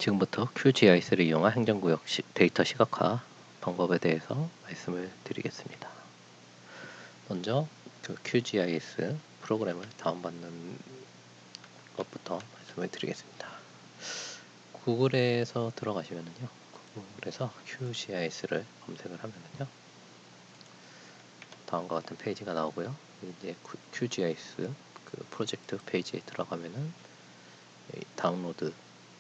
지금부터 QGIS를 이용한 행정구역 데이터 시각화 방법에 대해서 말씀을 드리겠습니다. 먼저 그 QGIS 프로그램을 다운받는 것부터 말씀을 드리겠습니다. 구글에서 들어가시면은요, 구글에서 QGIS를 검색을 하면은요, 다음과 같은 페이지가 나오고요. 이제 QGIS 그 프로젝트 페이지에 들어가면은 다운로드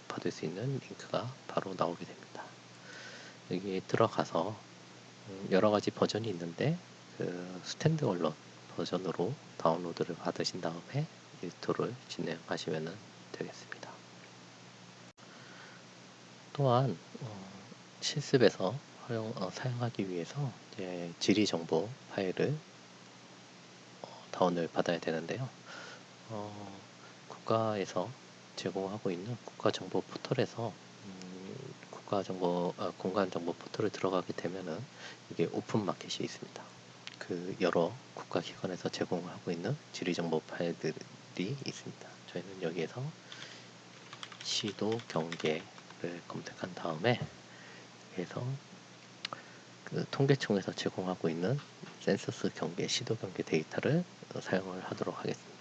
받을 수 있는 링크가 바로 나오게 됩니다. 여기에 들어가서 여러 가지 버전이 있는데 그 스탠드 얼론 버전으로 다운로드를 받으신 다음에 인스톨을 진행하시면 되겠습니다. 또한 실습에서 사용하기 위해서 이제 지리 정보 파일을 다운을 받아야 되는데요. 국가에서 제공하고 있는 국가정보 포털에서 공간정보 포털을 들어가게 되면은 이게 오픈 마켓이 있습니다. 그 여러 국가기관에서 제공을 하고 있는 지리정보 파일들이 있습니다. 저희는 여기에서 시도 경계를 검색한 다음에 여기에서 그 통계청에서 제공하고 있는 센서스 경계, 시도 경계 데이터를 사용을 하도록 하겠습니다.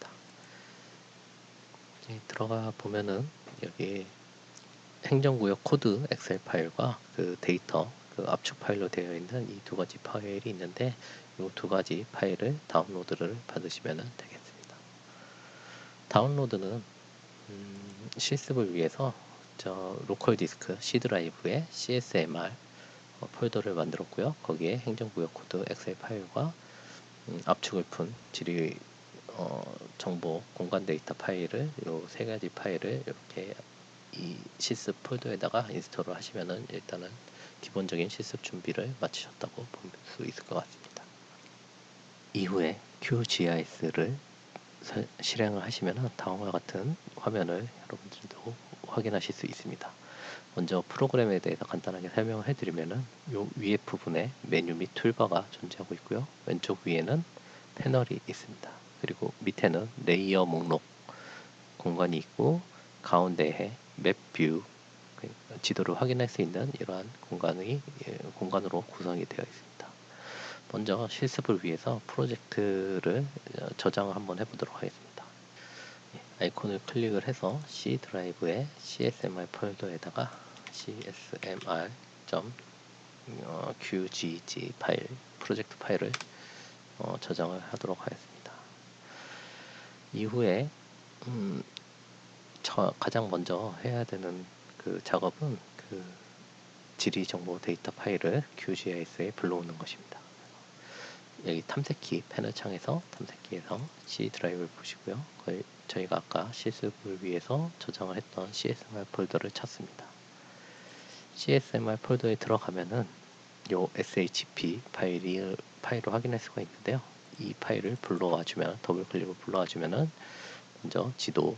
들어가 보면은 여기 행정구역 코드 엑셀 파일과 그 데이터 그 압축 파일로 되어 있는 이 두 가지 파일이 있는데 이 두 가지 파일을 다운로드를 받으시면 되겠습니다. 다운로드는 실습을 위해서 저 로컬 디스크 C 드라이브에 CSMR 폴더를 만들었고요. 거기에 행정구역 코드 엑셀 파일과 압축을 푼 지리 정보 공간 데이터 파일을 요 세 가지 파일을 이렇게 이 실습 폴더에다가 인스톨을 하시면은 일단은 기본적인 실습 준비를 마치셨다고 볼 수 있을 것 같습니다. 이후에 QGIS를 실행을 하시면은 다음과 같은 화면을 여러분들도 확인하실 수 있습니다. 먼저 프로그램에 대해서 간단하게 설명을 해드리면은 요 위에 부분에 메뉴 및 툴바가 존재하고 있고요. 왼쪽 위에는 패널이 있습니다. 그리고 밑에는 레이어 목록 공간이 있고 가운데에 맵 뷰 지도를 확인할 수 있는 이러한 공간으로 구성이 되어 있습니다. 먼저 실습을 위해서 프로젝트를 저장을 한번 해보도록 하겠습니다. 아이콘을 클릭을 해서 C 드라이브의 CSMR 폴더에다가 csmr.qgg 파일 프로젝트 파일을 저장을 하도록 하겠습니다. 이후에 가장 먼저 해야 되는 그 작업은 그 지리 정보 데이터 파일을 QGIS에 불러오는 것입니다. 여기 탐색키 패널 창에서 탐색키에서 C 드라이브를 보시고요. 저희가 아까 실습을 위해서 저장을 했던 CSMR 폴더를 찾습니다. CSMR 폴더에 들어가면은 요 SHP 파일을 확인할 수가 있는데요. 이 파일을 불러와주면 더블 클릭을 불러와주면은 먼저 지도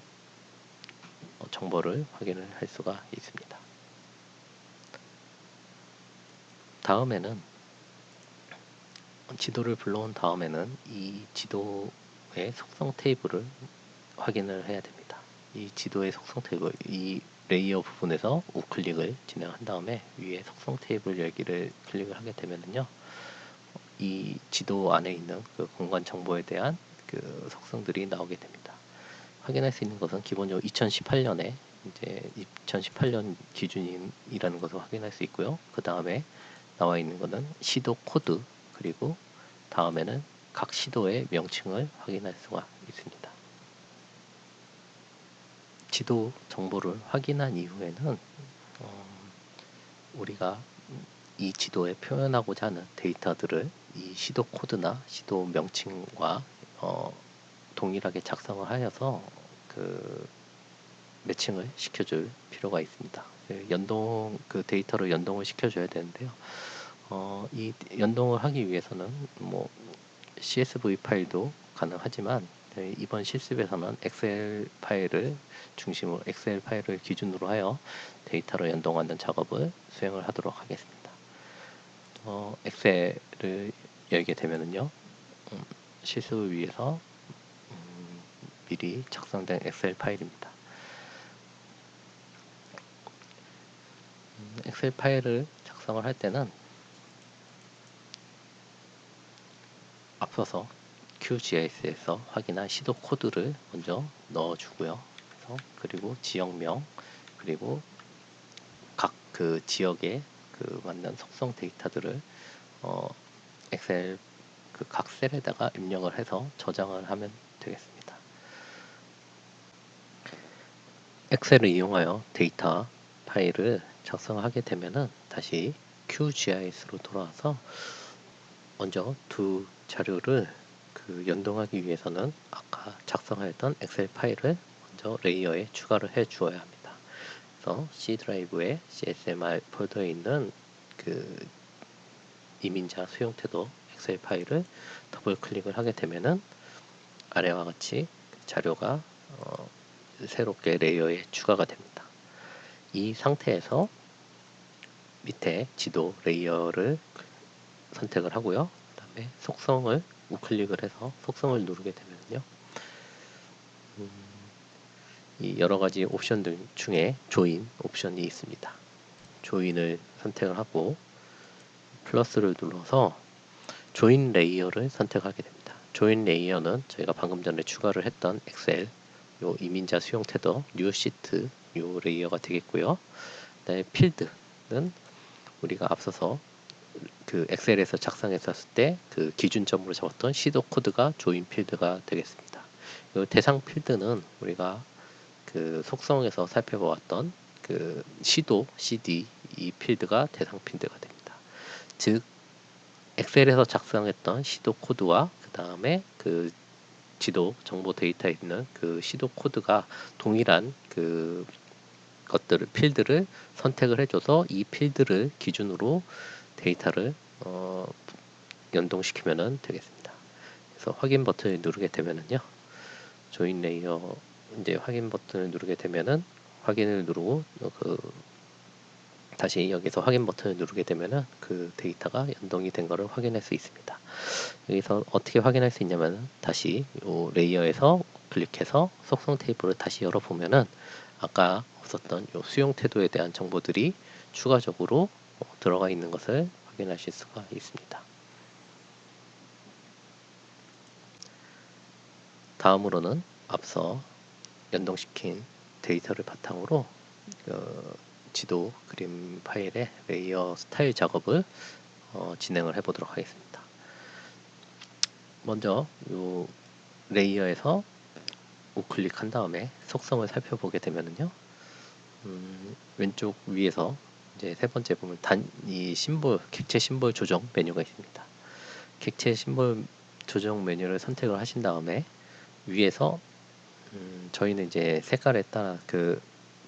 정보를 확인을 할 수가 있습니다. 다음에는 지도를 불러온 다음에는 이 지도의 속성 테이블을 확인을 해야 됩니다. 이 지도의 속성 테이블, 이 레이어 부분에서 우클릭을 진행한 다음에 위에 속성 테이블 열기를 클릭을 하게 되면은요, 이 지도 안에 있는 그 공간 정보에 대한 그 속성들이 나오게 됩니다. 확인할 수 있는 것은 기본적으로 2018년에 이제 2018년 기준이라는 것을 확인할 수 있고요. 그 다음에 나와 있는 것은 시도 코드 그리고 다음에는 각 시도의 명칭을 확인할 수가 있습니다. 지도 정보를 확인한 이후에는 우리가 이 지도에 표현하고자 하는 데이터들을 이 시도 코드나 시도 명칭과 동일하게 작성을 하여서 그 매칭을 시켜줄 필요가 있습니다. 그 데이터를 연동을 시켜줘야 되는데요. 이 연동을 하기 위해서는 뭐 CSV 파일도 가능하지만 이번 실습에서는 엑셀 파일을 기준으로 하여 데이터를 연동하는 작업을 수행을 하도록 하겠습니다. 엑셀을 열게 되면은요, 실습을 위해서 미리 작성된 엑셀 파일입니다. 엑셀 파일을 작성을 할 때는 앞서서 QGIS에서 확인한 시도 코드를 먼저 넣어주고요. 그리고 지역명, 그리고 각 그 지역에 그 맞는 속성 데이터들을 엑셀 그 각 셀에다가 입력을 해서 저장을 하면 되겠습니다. 엑셀을 이용하여 데이터 파일을 작성하게 되면은 다시 QGIS로 돌아와서 먼저 두 자료를 그 연동하기 위해서는 아까 작성하였던 엑셀 파일을 먼저 레이어에 추가를 해 주어야 합니다. 그래서 C 드라이브에 CSMR 폴더에 있는 그 이민자 수용 태도 엑셀 파일을 더블 클릭을 하게 되면은 아래와 같이 자료가 새롭게 레이어에 추가가 됩니다. 이 상태에서 밑에 지도 레이어를 선택을 하고요. 그 다음에 속성을 우클릭을 해서 속성을 누르게 되면요. 이 여러 가지 옵션들 중에 조인 옵션이 있습니다. 조인을 선택을 하고 플러스를 눌러서 조인 레이어를 선택하게 됩니다. 조인 레이어는 저희가 방금 전에 추가를 했던 엑셀 요 이민자 수용 태도 뉴 시트 요 레이어가 되겠고요. 그다음에 필드는 우리가 앞서서 그 엑셀에서 작성했었을 때 그 기준점으로 잡았던 시도 코드가 조인 필드가 되겠습니다. 요 대상 필드는 우리가 그 속성에서 살펴보았던 그 시도 CD 이 필드가 대상 필드가 됩니다. 즉 엑셀에서 작성했던 시도 코드와 그 다음에 그 지도 정보 데이터에 있는 그 시도 코드가 동일한 그 것들을 필드를 선택을 해줘서 이 필드를 기준으로 데이터를 연동시키면 되겠습니다. 그래서 확인 버튼을 누르게 되면은요, 조인 레이어 이제 확인 버튼을 누르게 되면은 확인을 누르고 다시 여기서 확인 버튼을 누르게 되면은 그 데이터가 연동이 된 것을 확인할 수 있습니다. 여기서 어떻게 확인할 수 있냐면 다시 이 레이어에서 클릭해서 속성 테이블을 다시 열어보면은 아까 없었던 이 수용 태도에 대한 정보들이 추가적으로 들어가 있는 것을 확인하실 수가 있습니다. 다음으로는 앞서 연동시킨 데이터를 바탕으로 지도 그림 파일의 레이어 스타일 작업을 진행을 해 보도록 하겠습니다. 먼저 이 레이어에서 우클릭한 다음에 속성을 살펴보게 되면은요, 왼쪽 위에서 이제 세 번째 보면 이 심볼 객체 심볼 조정 메뉴가 있습니다. 객체 심볼 조정 메뉴를 선택을 하신 다음에 위에서 저희는 이제 색깔에 따라 그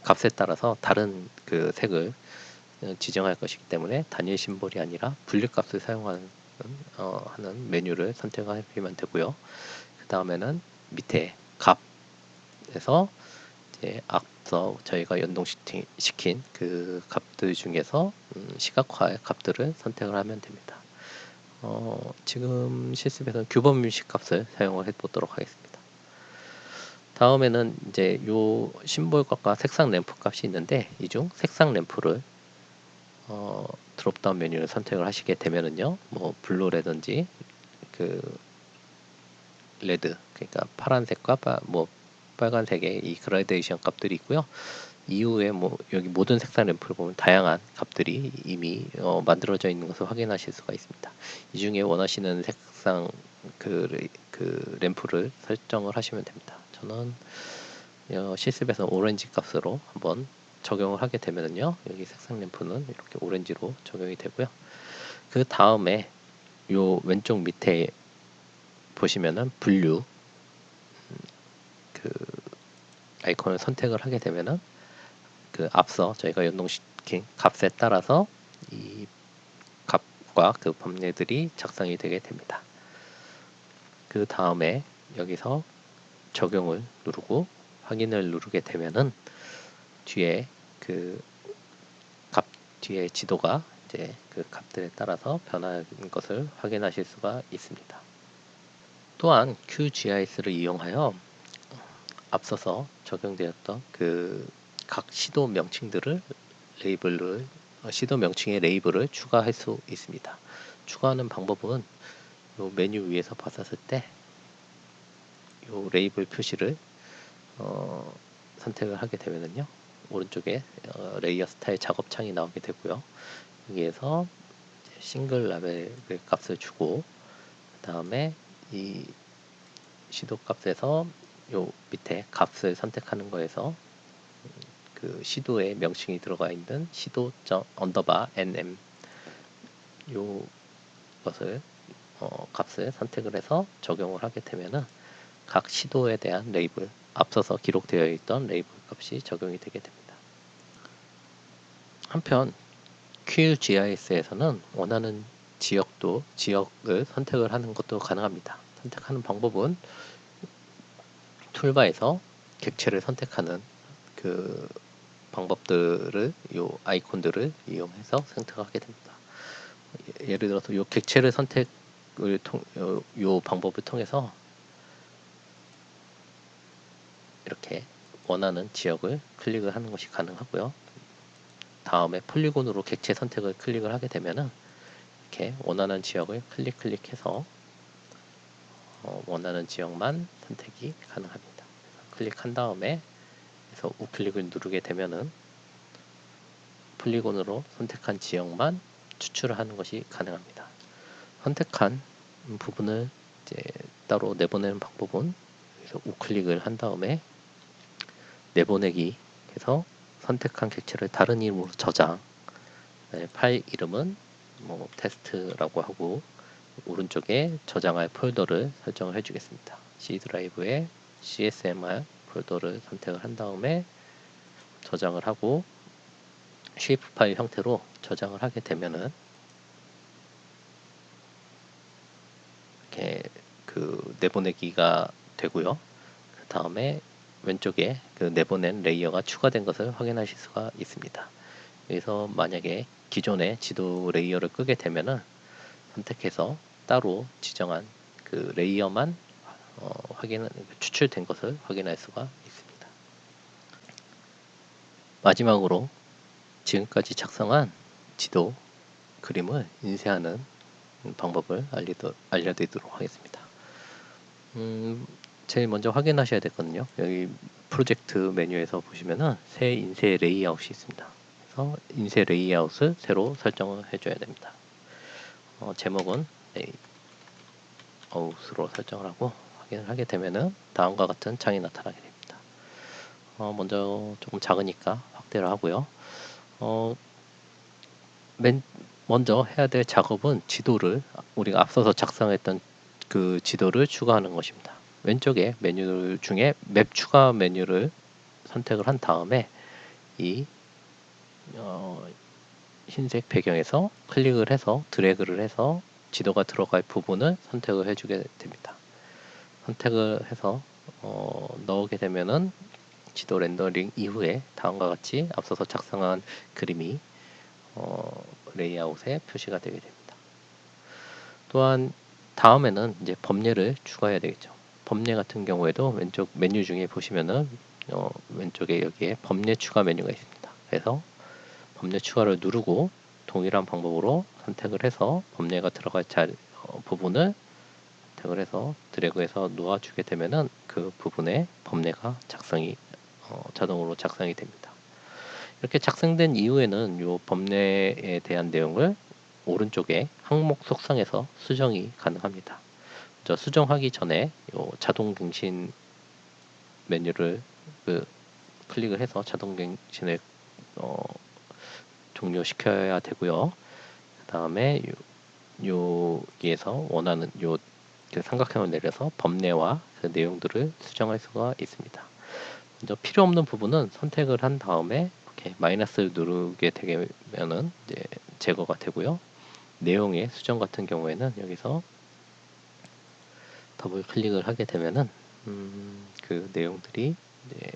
값에 따라서 다른 그 색을 지정할 것이기 때문에 단일 심볼이 아니라 분류값을 사용하는 하는 메뉴를 선택하시면 되고요. 그 다음에는 밑에 값에서 이제 앞서 저희가 연동시킨 그 값들 중에서 시각화의 값들을 선택을 하면 됩니다. 지금 실습에서는 규범 뮤직 값을 사용을 해보도록 하겠습니다. 다음에는 이제 요 심볼 값과 색상 램프 값이 있는데 이 중 색상 램프를 드롭다운 메뉴를 선택을 하시게 되면은요, 뭐 블루라든지 그 레드, 그러니까 파란색과 뭐 빨간색의 이 그라데이션 값들이 있고요. 이후에 뭐 여기 모든 색상 램프를 보면 다양한 값들이 이미 만들어져 있는 것을 확인하실 수가 있습니다. 이 중에 원하시는 색상 그 램프를 설정을 하시면 됩니다. 저는 실습에서 오렌지 값으로 한번 적용을 하게 되면요, 여기 색상 램프는 이렇게 오렌지로 적용이 되고요. 그 다음에 요 왼쪽 밑에 보시면은 분류 그 아이콘을 선택을 하게 되면은 그 앞서 저희가 연동시킨 값에 따라서 이 값과 그 범례들이 작성이 되게 됩니다. 그 다음에 여기서 적용을 누르고 확인을 누르게 되면은 뒤에 그 값 뒤에 지도가 이제 그 값들에 따라서 변하는 것을 확인하실 수가 있습니다. 또한 QGIS를 이용하여 앞서서 적용되었던 그 각 시도 명칭들을 레이블을 시도 명칭의 레이블을 추가할 수 있습니다. 추가하는 방법은 요 메뉴 위에서 봤었을 때 요 레이블 표시를 선택을 하게 되면은요, 오른쪽에 레이어 스타일 작업창이 나오게 되고요. 여기에서 싱글 라벨 값을 주고, 그 다음에 이 시도 값에서 요 밑에 값을 선택하는 거에서 그 시도의 명칭이 들어가 있는 시도 언더바 nm 요 것을 값을 선택을 해서 적용을 하게 되면은 각 시도에 대한 레이블, 앞서서 기록되어 있던 레이블 값이 적용이 되게 됩니다. 한편 QGIS에서는 원하는 지역을 선택을 하는 것도 가능합니다. 선택하는 방법은 툴바에서 객체를 선택하는 그 방법들을, 요 아이콘들을 이용해서 선택하게 됩니다. 예를 들어서 요 객체를 선택을 요 방법을 통해서 이렇게 원하는 지역을 클릭을 하는 것이 가능하고요. 다음에 폴리곤으로 객체 선택을 클릭을 하게 되면은 이렇게 원하는 지역을 클릭해서 원하는 지역만 선택이 가능합니다. 클릭한 다음에 그래서 우클릭을 누르게 되면은 폴리곤으로 선택한 지역만 추출을 하는 것이 가능합니다. 선택한 부분을 이제 따로 내보내는 방법은 여기서 우클릭을 한 다음에 내보내기 해서 선택한 객체를 다른 이름으로 저장. 파일 이름은 뭐 테스트라고 하고 오른쪽에 저장할 폴더를 설정을 해주겠습니다. C 드라이브에 CSMR 폴더를 선택을 한 다음에 저장을 하고 shape 파일 형태로 저장을 하게 되면은 이렇게 그 내보내기가 되고요. 그 다음에 왼쪽에 그 내보낸 레이어가 추가된 것을 확인하실 수가 있습니다. 여기서 만약에 기존의 지도 레이어를 끄게 되면은 선택해서 따로 지정한 그 레이어만 추출된 것을 확인할 수가 있습니다. 마지막으로 지금까지 작성한 지도 그림을 인쇄하는 방법을 알려드리도록 하겠습니다. 제일 먼저 확인하셔야 되거든요. 여기 프로젝트 메뉴에서 보시면은 새 인쇄 레이아웃이 있습니다. 그래서 인쇄 레이아웃을 새로 설정을 해줘야 됩니다. 제목은 레이아웃으로 설정을 하고 확인을 하게 되면은 다음과 같은 창이 나타나게 됩니다. 먼저 조금 작으니까 확대를 하고요. 먼저 해야 될 작업은 지도를, 우리가 앞서서 작성했던 그 지도를 추가하는 것입니다. 왼쪽에 메뉴 중에 맵 추가 메뉴를 선택을 한 다음에 이 흰색 배경에서 클릭을 해서 드래그를 해서 지도가 들어갈 부분을 선택을 해주게 됩니다. 선택을 해서 넣게 되면은 지도 렌더링 이후에 다음과 같이 앞서서 작성한 그림이 레이아웃에 표시가 되게 됩니다. 또한 다음에는 이제 범례를 추가해야 되겠죠. 범례 같은 경우에도 왼쪽 메뉴 중에 보시면은 왼쪽에 여기에 범례 추가 메뉴가 있습니다. 그래서 범례 추가를 누르고 동일한 방법으로 선택을 해서 범례가 들어갈 부분을 선택을 해서 드래그해서 놓아주게 되면은 그 부분에 범례가 자동으로 작성이 됩니다. 이렇게 작성된 이후에는 이 범례에 대한 내용을 오른쪽에 항목 속성에서 수정이 가능합니다. 수정하기 전에 요 자동 갱신 메뉴를 클릭을 해서 자동 갱신을 종료시켜야 되고요. 그 다음에 여기에서 원하는 그 삼각형을 내려서 범례와 그 내용들을 수정할 수가 있습니다. 먼저 필요 없는 부분은 선택을 한 다음에 이렇게 마이너스를 누르게 되면은 이제 제거가 되고요. 내용의 수정 같은 경우에는 여기서 더블 클릭을 하게 되면은 그 내용들이 이제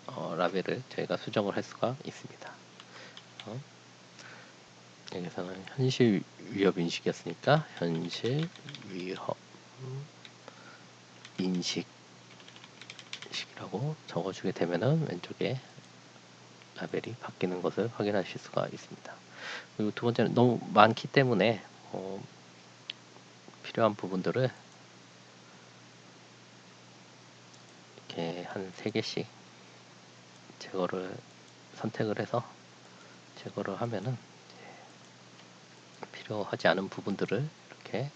라벨을 저희가 수정을 할 수가 있습니다. 여기서는 현실 위협 인식이었으니까 현실 위협 인식이라고 적어주게 되면은 왼쪽에 라벨이 바뀌는 것을 확인하실 수가 있습니다. 그리고 두 번째는 너무 많기 때문에 필요한 부분들을 이렇게 한 3개씩 선택을 해서 제거를 하면은 필요하지 않은 부분들을 이렇게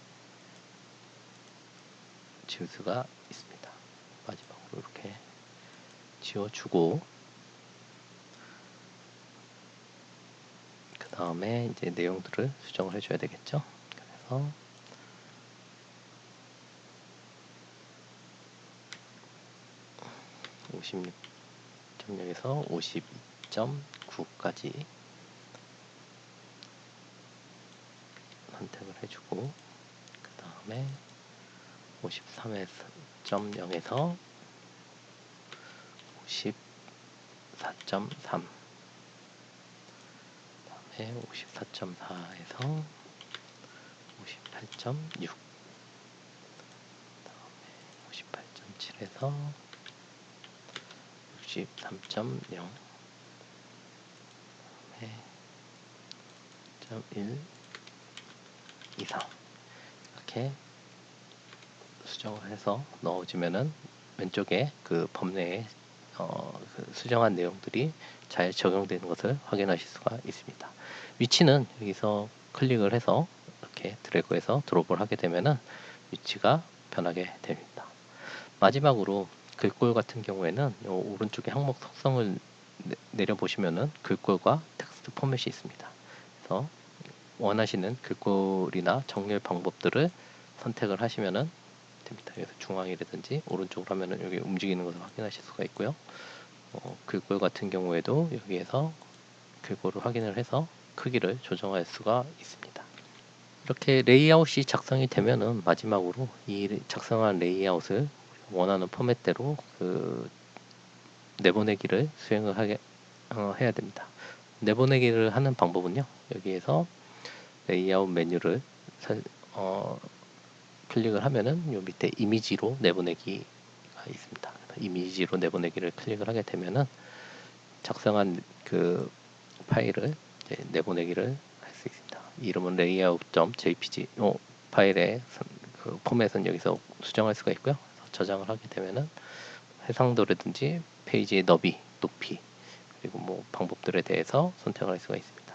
지울 수가 있습니다. 마지막으로 이렇게 지워주고, 그 다음에 이제 내용들을 수정을 해줘야 되겠죠. 그래서 56.0에서 52.9까지 선택을 해주고, 그 다음에 53.0에서 54.3, 그 다음에 54.4에서 58.6, 그 다음에 58.7에서 63.0, 그 다음에 1 이상 이렇게 수정을 해서 넣어주면은 왼쪽에 그 범례에 그 수정한 내용들이 잘 적용되는 것을 확인하실 수가 있습니다. 위치는 여기서 클릭을 해서 이렇게 드래그해서 드롭을 하게 되면은 위치가 변하게 됩니다. 마지막으로 글꼴 같은 경우에는 요 오른쪽에 항목 속성을 내려보시면은 글꼴과 텍스트 포맷이 있습니다. 그래서 원하시는 글꼴이나 정렬 방법들을 선택을 하시면은 됩니다. 그래서 중앙이라든지 오른쪽으로 하면은 여기 움직이는 것을 확인하실 수가 있고요. 글꼴 같은 경우에도 여기에서 글꼴을 확인을 해서 크기를 조정할 수가 있습니다. 이렇게 레이아웃이 작성이 되면은 마지막으로 이 작성한 레이아웃을 원하는 포맷대로 내보내기를 수행을 해야 됩니다. 내보내기를 하는 방법은요. 여기에서 레이아웃 메뉴를 클릭을 하면은 요 밑에 이미지로 내보내기가 있습니다. 이미지로 내보내기를 클릭을 하게 되면은 작성한 그 파일을 이제 내보내기를 할 수 있습니다. 이름은 layout.jpg 파일의 그 포맷은 여기서 수정할 수가 있고요. 저장을 하게 되면은 해상도라든지 페이지의 너비, 높이, 그리고 뭐 방법들에 대해서 선택할 수가 있습니다.